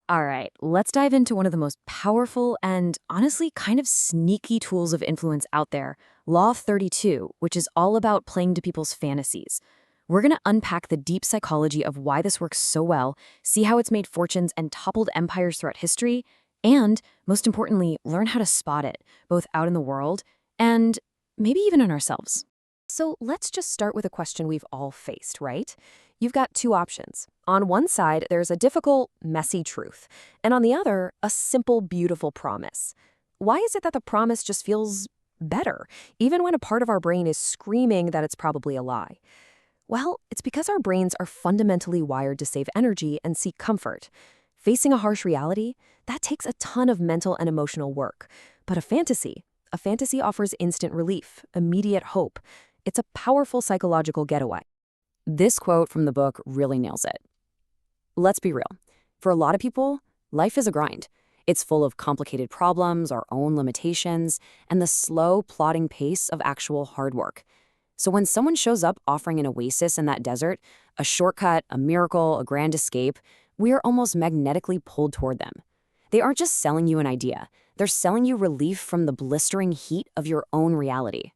All right, let's dive into one of the most powerful and honestly kind of sneaky tools of influence out there, Law of 32, which is all about playing to people's fantasies. We're going to unpack the deep psychology of why this works so well, see how it's made fortunes and toppled empires throughout history, and, most importantly, learn how to spot it, both out in the world and maybe even in ourselves. So let's just start with a question we've all faced, right? You've got two options. On one side, there's a difficult, messy truth, and on the other, a simple, beautiful promise. Why is it that the promise just feels better, even when a part of our brain is screaming that it's probably a lie? Well, it's because our brains are fundamentally wired to save energy and seek comfort. Facing a harsh reality, that takes a ton of mental and emotional work. But a fantasy offers instant relief, immediate hope. It's a powerful psychological getaway. This quote from the book really nails it. Let's be real. For a lot of people, life is a grind. It's full of complicated problems, our own limitations, and the slow, plodding pace of actual hard work. So when someone shows up offering an oasis in that desert, a shortcut, a miracle, a grand escape, we are almost magnetically pulled toward them. They aren't just selling you an idea. They're selling you relief from the blistering heat of your own reality.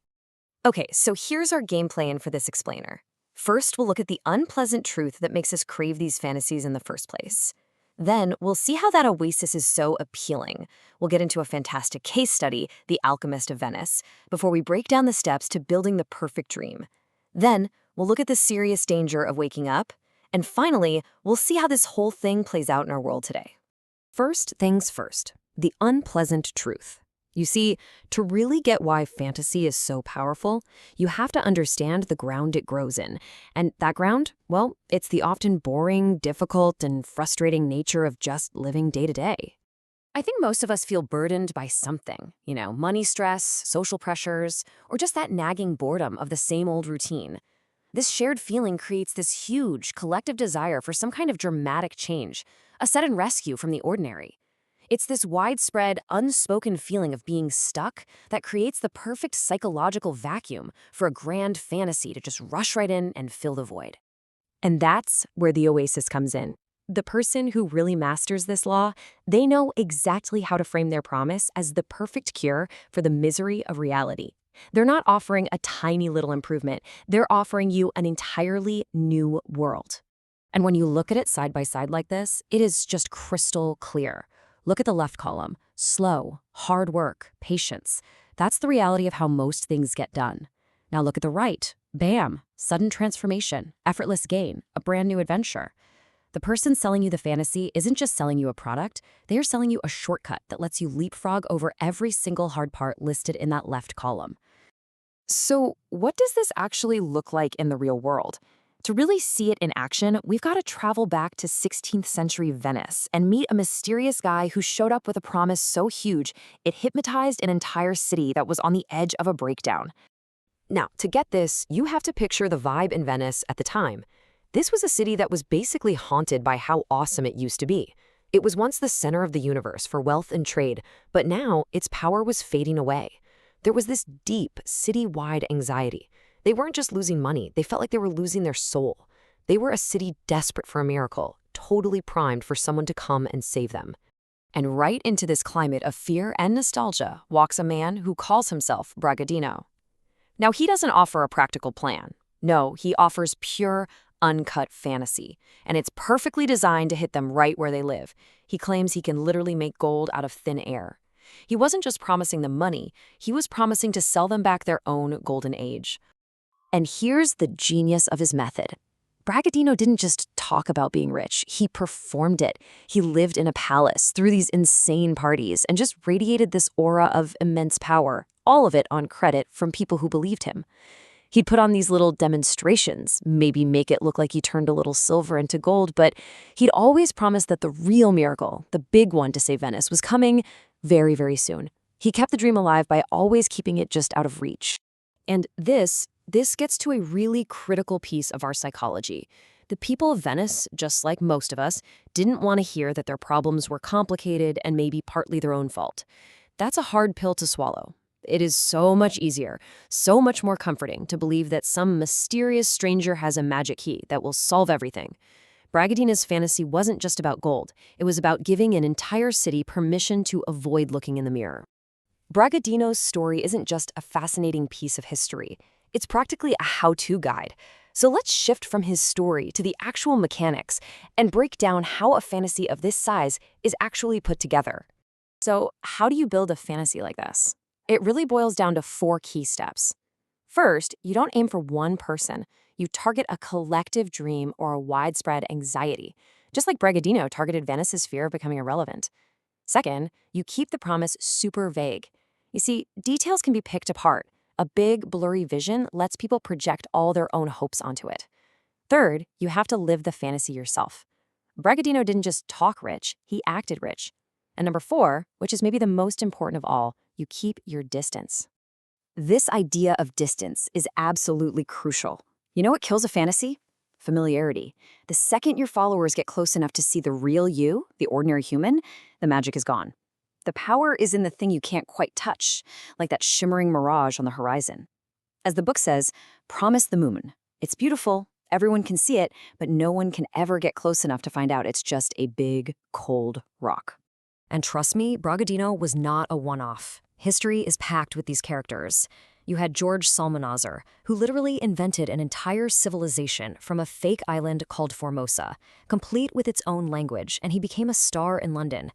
Okay, so here's our game plan for this explainer. First, we'll look at the unpleasant truth that makes us crave these fantasies in the first place. Then, we'll see how that oasis is so appealing. We'll get into a fantastic case study, The Alchemist of Venice, before we break down the steps to building the perfect dream. Then, we'll look at the serious danger of waking up. And finally, we'll see how this whole thing plays out in our world today. First things first, the unpleasant truth. You see, to really get why fantasy is so powerful, you have to understand the ground it grows in. And that ground, well, it's the often boring, difficult, and frustrating nature of just living day to day. I think most of us feel burdened by something, money stress, social pressures, or just that nagging boredom of the same old routine. This shared feeling creates this huge, collective desire for some kind of dramatic change, a sudden rescue from the ordinary. It's this widespread, unspoken feeling of being stuck that creates the perfect psychological vacuum for a grand fantasy to just rush right in and fill the void. And that's where the oasis comes in. The person who really masters this law, they know exactly how to frame their promise as the perfect cure for the misery of reality. They're not offering a tiny little improvement. They're offering you an entirely new world. And when you look at it side by side like this, it is just crystal clear. Look at the left column. Slow, hard work, patience. That's the reality of how most things get done. Now look at the right. Bam! Sudden transformation, effortless gain, a brand new adventure. The person selling you the fantasy isn't just selling you a product, they are selling you a shortcut that lets you leapfrog over every single hard part listed in that left column. So, what does this actually look like in the real world? To really see it in action, we've got to travel back to 16th century Venice and meet a mysterious guy who showed up with a promise so huge it hypnotized an entire city that was on the edge of a breakdown. Now, to get this, you have to picture the vibe in Venice at the time. This was a city that was basically haunted by how awesome it used to be. It was once the center of the universe for wealth and trade, but now its power was fading away. There was this deep, city-wide anxiety. They weren't just losing money, they felt like they were losing their soul. They were a city desperate for a miracle, totally primed for someone to come and save them. And right into this climate of fear and nostalgia walks a man who calls himself Bragadino. Now, he doesn't offer a practical plan. No, he offers pure, uncut fantasy, and it's perfectly designed to hit them right where they live. He claims he can literally make gold out of thin air. He wasn't just promising them money, he was promising to sell them back their own golden age. And here's the genius of his method. Bragadino didn't just talk about being rich, he performed it. He lived in a palace, threw these insane parties, and just radiated this aura of immense power, all of it on credit from people who believed him. He'd put on these little demonstrations, maybe make it look like he turned a little silver into gold, but he'd always promised that the real miracle, the big one to save Venice, was coming very, very soon. He kept the dream alive by always keeping it just out of reach. And this gets to a really critical piece of our psychology. The people of Venice, just like most of us, didn't want to hear that their problems were complicated and maybe partly their own fault. That's a hard pill to swallow. It is so much easier, so much more comforting to believe that some mysterious stranger has a magic key that will solve everything. Bragadino's fantasy wasn't just about gold. It was about giving an entire city permission to avoid looking in the mirror. Bragadino's story isn't just a fascinating piece of history. It's practically a how-to guide. So let's shift from his story to the actual mechanics and break down how a fantasy of this size is actually put together. So how do you build a fantasy like this? It really boils down to 4 key steps. First, you don't aim for one person. You target a collective dream or a widespread anxiety, just like Bragadino targeted Venice's fear of becoming irrelevant. Second, you keep the promise super vague. You see, details can be picked apart. A big, blurry vision lets people project all their own hopes onto it. Third, you have to live the fantasy yourself. Bragadino didn't just talk rich, he acted rich. And number 4, which is maybe the most important of all, you keep your distance. This idea of distance is absolutely crucial. You know what kills a fantasy? Familiarity. The second your followers get close enough to see the real you, the ordinary human, the magic is gone. The power is in the thing you can't quite touch, like that shimmering mirage on the horizon. As the book says, promise the moon. It's beautiful, everyone can see it, but no one can ever get close enough to find out it's just a big, cold rock. And trust me, Bragadino was not a one-off. History is packed with these characters. You had George Psalmanazar, who literally invented an entire civilization from a fake island called Formosa, complete with its own language, and he became a star in London.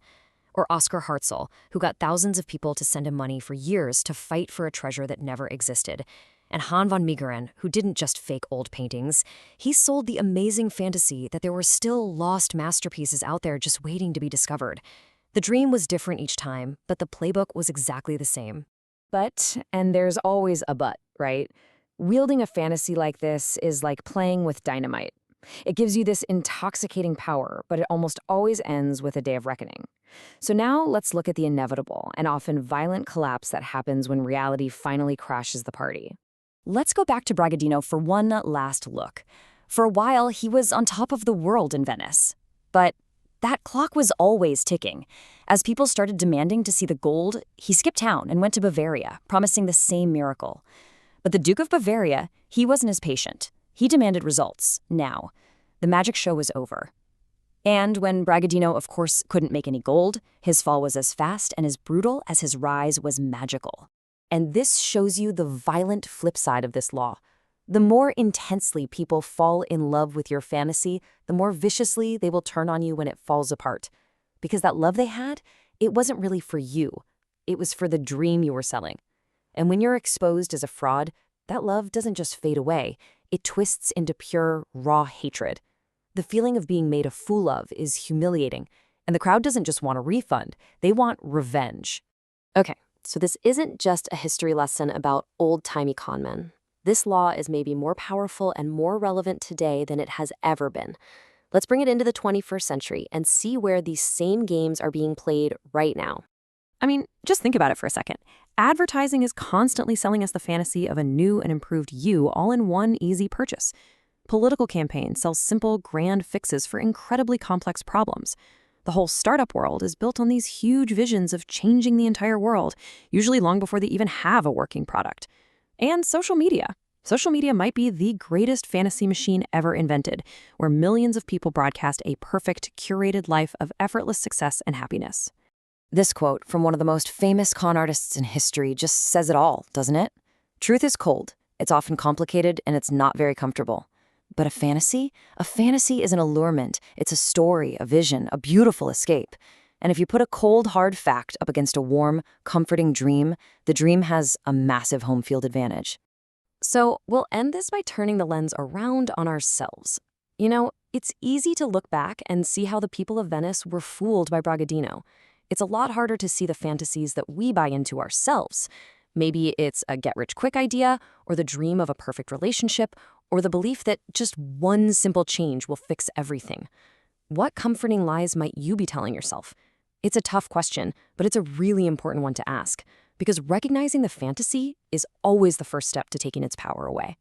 Or Oscar Hartzell, who got thousands of people to send him money for years to fight for a treasure that never existed. And Han von Meegeren, who didn't just fake old paintings, he sold the amazing fantasy that there were still lost masterpieces out there just waiting to be discovered. The dream was different each time, but the playbook was exactly the same. But, and there's always a but, right? Wielding a fantasy like this is like playing with dynamite. It gives you this intoxicating power, but it almost always ends with a day of reckoning. So now let's look at the inevitable and often violent collapse that happens when reality finally crashes the party. Let's go back to Bragadino for one last look. For a while, he was on top of the world in Venice. But that clock was always ticking. As people started demanding to see the gold, he skipped town and went to Bavaria, promising the same miracle. But the Duke of Bavaria, he wasn't as patient. He demanded results, now. The magic show was over. And when Bragadino, of course, couldn't make any gold, his fall was as fast and as brutal as his rise was magical. And this shows you the violent flip side of this law. The more intensely people fall in love with your fantasy, the more viciously they will turn on you when it falls apart. Because that love they had, it wasn't really for you. It was for the dream you were selling. And when you're exposed as a fraud, that love doesn't just fade away. It twists into pure, raw hatred. The feeling of being made a fool of is humiliating, and the crowd doesn't just want a refund, they want revenge. Okay, so this isn't just a history lesson about old-timey conmen. This law is maybe more powerful and more relevant today than it has ever been. Let's bring it into the 21st century and see where these same games are being played right now. I mean, just think about it for a second. Advertising is constantly selling us the fantasy of a new and improved you all in one easy purchase. Political campaigns sell simple, grand fixes for incredibly complex problems. The whole startup world is built on these huge visions of changing the entire world, usually long before they even have a working product. And social media. Social media might be the greatest fantasy machine ever invented, where millions of people broadcast a perfect, curated life of effortless success and happiness. This quote from one of the most famous con artists in history just says it all, doesn't it? Truth is cold, it's often complicated, and it's not very comfortable. But a fantasy is an allurement. It's a story, a vision, a beautiful escape. And if you put a cold, hard fact up against a warm, comforting dream, the dream has a massive home field advantage. So we'll end this by turning the lens around on ourselves. You know, it's easy to look back and see how the people of Venice were fooled by Bragadino. It's a lot harder to see the fantasies that we buy into ourselves. Maybe it's a get-rich-quick idea, or the dream of a perfect relationship, or the belief that just one simple change will fix everything. What comforting lies might you be telling yourself? It's a tough question, but it's a really important one to ask, because recognizing the fantasy is always the first step to taking its power away.